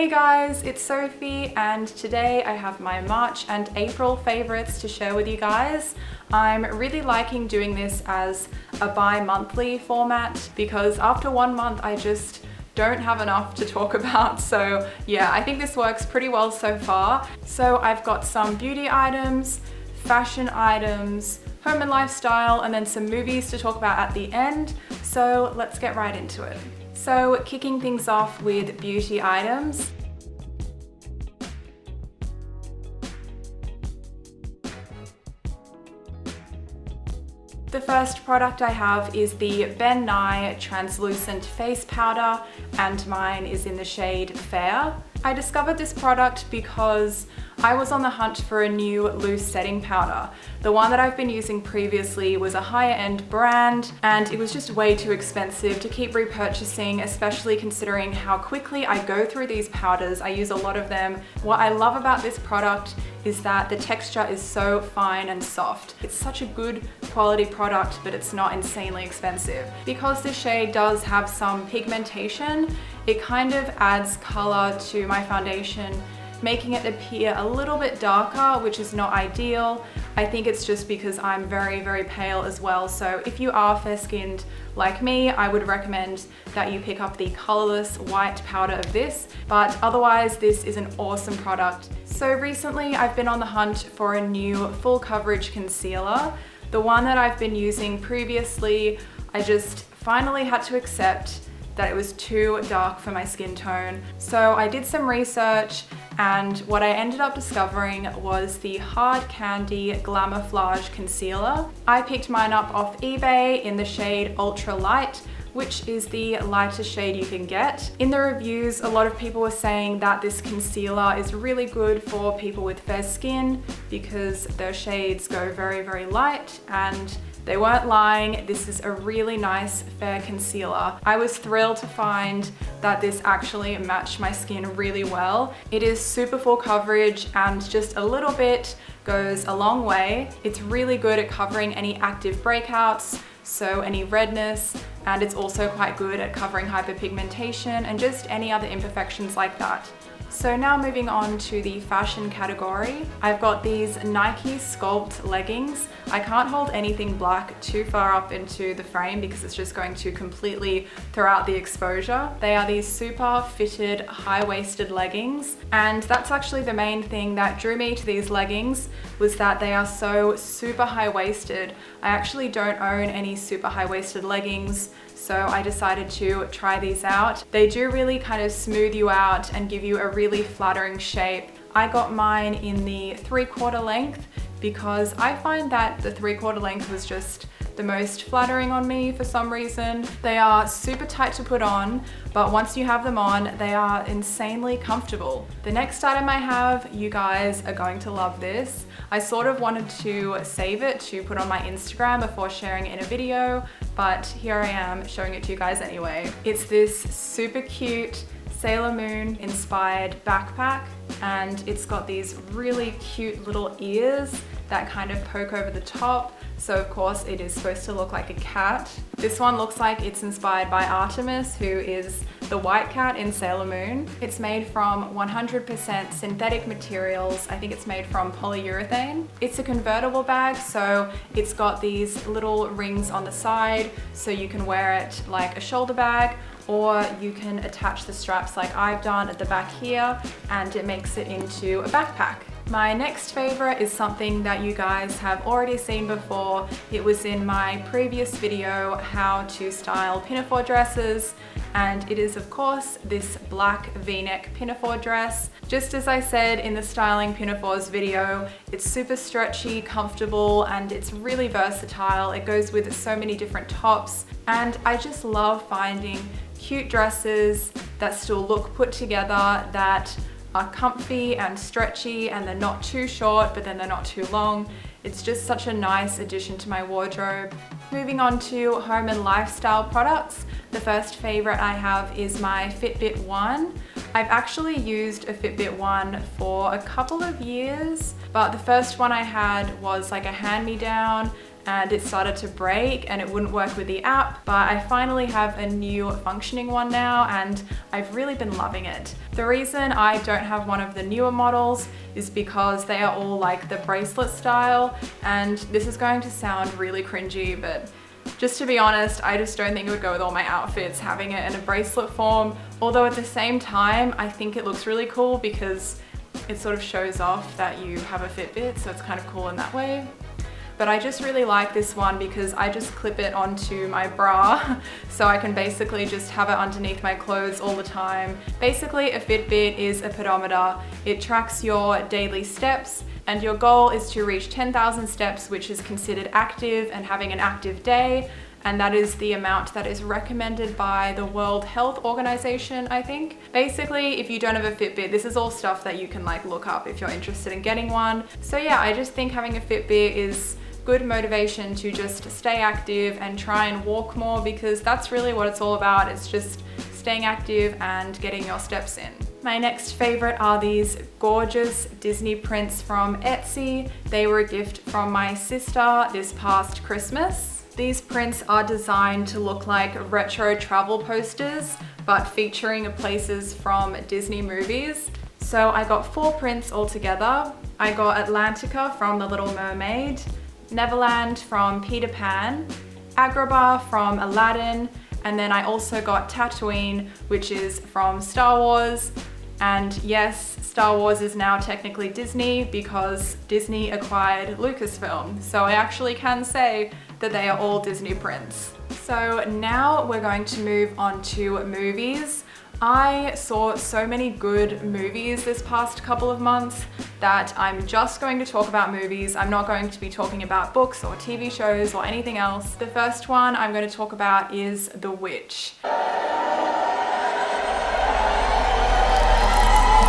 Hey guys, it's Sophie, and today I have my March and April favorites to share with you guys. I'm really liking doing this as a bi-monthly format because after 1 month I just don't have enough to talk about. So yeah, I think this works pretty well so far. So I've got some beauty items, fashion items, home and lifestyle, and then some movies to talk about at the end. So let's get right into it. So kicking things off with beauty items. The first product I have is the Nye Translucent Face Powder, and mine is in the shade Fair. I discovered this product because I was on the hunt for a new loose setting powder. The one that I've been using previously was a higher end brand and it was just way too expensive to keep repurchasing, especially considering how quickly I go through these powders. I use a lot of them. What I love about this product is that the texture is so fine and soft. It's such a good quality product, but it's not insanely expensive. Because the shade does have some pigmentation, it kind of adds color to my foundation, making it appear a little bit darker, which is not ideal. I think it's just because I'm very, very pale as well. So if you are fair-skinned like me, I would recommend that you pick up the colorless white powder of this, but otherwise this is an awesome product. So recently I've been on the hunt for a new full coverage concealer. The one that I've been using previously, I just finally had to accept that it was too dark for my skin tone. So I did some research, and what I ended up discovering was the Hard Candy Glamoflauge concealer. I picked mine up off eBay in the shade Ultra Light, which is the lightest shade you can get. In the reviews, a lot of people were saying that this concealer is really good for people with fair skin because their shades go very, very light, and they weren't lying. This is a really nice fair concealer. I was thrilled to find that this actually matched my skin really well. It is super full coverage and just a little bit goes a long way. It's really good at covering any active breakouts, so any redness, and it's also quite good at covering hyperpigmentation and just any other imperfections like that. So now moving on to the fashion category, I've got these Nike Sculpt leggings. I can't hold anything black too far up into the frame because it's just going to completely throw out the exposure. They are these super fitted, high-waisted leggings, and that's actually the main thing that drew me to these leggings, was that they are so super high-waisted. I actually don't own any super high-waisted leggings, so I decided to try these out. They do really kind of smooth you out and give you a really flattering shape. I got mine in the 3/4 length because I find that the 3/4 length was just the most flattering on me for some reason. They are super tight to put on, but once you have them on, they are insanely comfortable. The next item I have, you guys are going to love this. I sort of wanted to save it to put on my Instagram before sharing it in a video, but here I am showing it to you guys anyway. It's this super cute Sailor Moon inspired backpack, and it's got these really cute little ears that kind of poke over the top. So of course it is supposed to look like a cat. This one looks like it's inspired by Artemis, who is the white cat in Sailor Moon. It's made from 100% synthetic materials. I think it's made from polyurethane. It's a convertible bag, so it's got these little rings on the side so you can wear it like a shoulder bag, or you can attach the straps like I've done at the back here, and it makes it into a backpack. My next favorite is something that you guys have already seen before. It was in my previous video, how to style pinafore dresses, and it is of course this black v-neck pinafore dress. Just as I said in the styling pinafores video, it's super stretchy, comfortable, and it's really versatile. It goes with so many different tops, and I just love finding cute dresses that still look put together, that are comfy and stretchy, and they're not too short, but then they're not too long. It's just such a nice addition to my wardrobe. Moving on to home and lifestyle products, the first favorite I have is my Fitbit One. I've actually used a Fitbit One for a couple of years, but the first one I had was like a hand-me-down, and it started to break and it wouldn't work with the app, but I finally have a new functioning one now and I've really been loving it. The reason I don't have one of the newer models is because they are all like the bracelet style, and this is going to sound really cringy, but just to be honest, I just don't think it would go with all my outfits having it in a bracelet form, although at the same time I think it looks really cool because it sort of shows off that you have a Fitbit, so it's kind of cool in that way. But I just really like this one because I just clip it onto my bra so I can basically just have it underneath my clothes all the time. Basically, a Fitbit is a pedometer. It tracks your daily steps, and your goal is to reach 10,000 steps, which is considered active and having an active day. And that is the amount that is recommended by the World Health Organization, I think. Basically, if you don't have a Fitbit, this is all stuff that you can like look up if you're interested in getting one. So yeah, I just think having a Fitbit is good motivation to just stay active and try and walk more, because that's really what it's all about. It's just staying active and getting your steps in. My next favorite are these gorgeous Disney prints from Etsy. They were a gift from my sister this past Christmas. These prints are designed to look like retro travel posters, but featuring places from Disney movies. So I got 4 prints altogether. I got Atlantica from The Little Mermaid, Neverland from Peter Pan, Agrabah from Aladdin, and then I also got Tatooine, which is from Star Wars. And yes, Star Wars is now technically Disney because Disney acquired Lucasfilm. So I actually can say that they are all Disney prints. So now we're going to move on to movies. I saw so many good movies this past couple of months that I'm just going to talk about movies. I'm not going to be talking about books or TV shows or anything else. The first one I'm going to talk about is The Witch.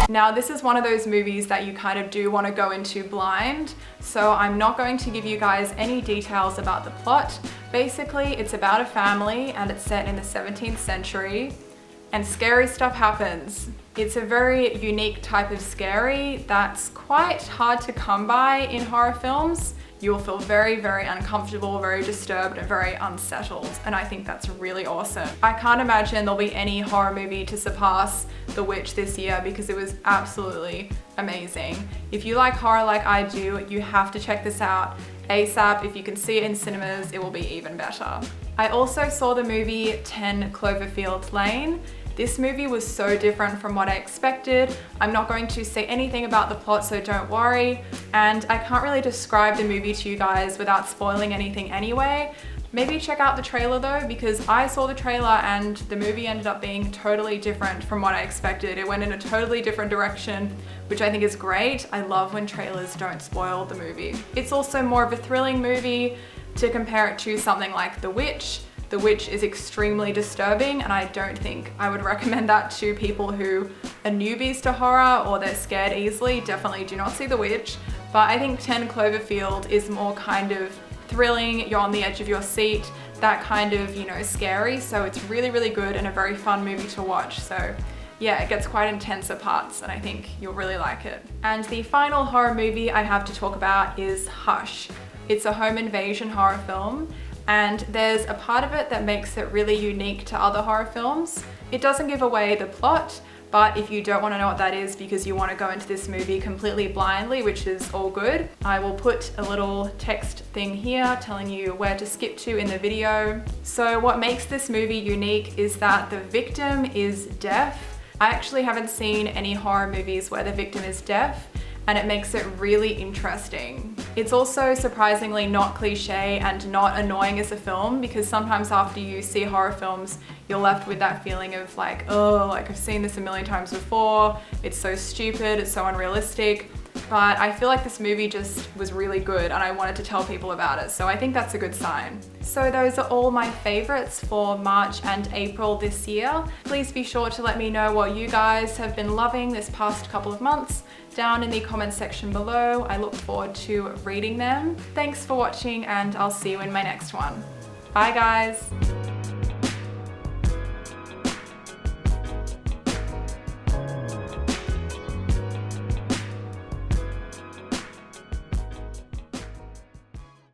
Now, this is one of those movies that you kind of do want to go into blind, so I'm not going to give you guys any details about the plot. Basically, it's about a family and it's set in the 17th century. And scary stuff happens. It's a very unique type of scary that's quite hard to come by in horror films. You'll feel very, very uncomfortable, very disturbed, and very unsettled. And I think that's really awesome. I can't imagine there'll be any horror movie to surpass The Witch this year because it was absolutely amazing. If you like horror like I do, you have to check this out ASAP. If you can see it in cinemas, it will be even better. I also saw the movie 10 Cloverfield Lane. This movie was so different from what I expected. I'm not going to say anything about the plot, so don't worry. And I can't really describe the movie to you guys without spoiling anything anyway. Maybe check out the trailer though, because I saw the trailer and the movie ended up being totally different from what I expected. It went in a totally different direction, which I think is great. I love when trailers don't spoil the movie. It's also more of a thrilling movie to compare it to something like The Witch. The Witch is extremely disturbing, and I don't think I would recommend that to people who are newbies to horror or they're scared easily. Definitely do not see The Witch. But I think 10 Cloverfield is more kind of thrilling, you're on the edge of your seat, that kind of, you know, scary. So it's really, really good and a very fun movie to watch. So yeah, it gets quite intense at parts and I think you'll really like it. And the final horror movie I have to talk about is Hush. It's a home invasion horror film. And there's a part of it that makes it really unique to other horror films. It doesn't give away the plot, but if you don't want to know what that is because you want to go into this movie completely blindly, which is all good, I will put a little text thing here telling you where to skip to in the video. So what makes this movie unique is that the victim is deaf. I actually haven't seen any horror movies where the victim is deaf, and it makes it really interesting. It's also surprisingly not cliche and not annoying as a film, because sometimes after you see horror films, you're left with that feeling of like, oh, like I've seen this a million times before, it's so stupid, it's so unrealistic. But I feel like this movie just was really good and I wanted to tell people about it, so I think that's a good sign. So those are all my favorites for March and April this year. Please be sure to let me know what you guys have been loving this past couple of months down in the comment section below. I look forward to reading them. Thanks for watching and I'll see you in my next one. Bye guys!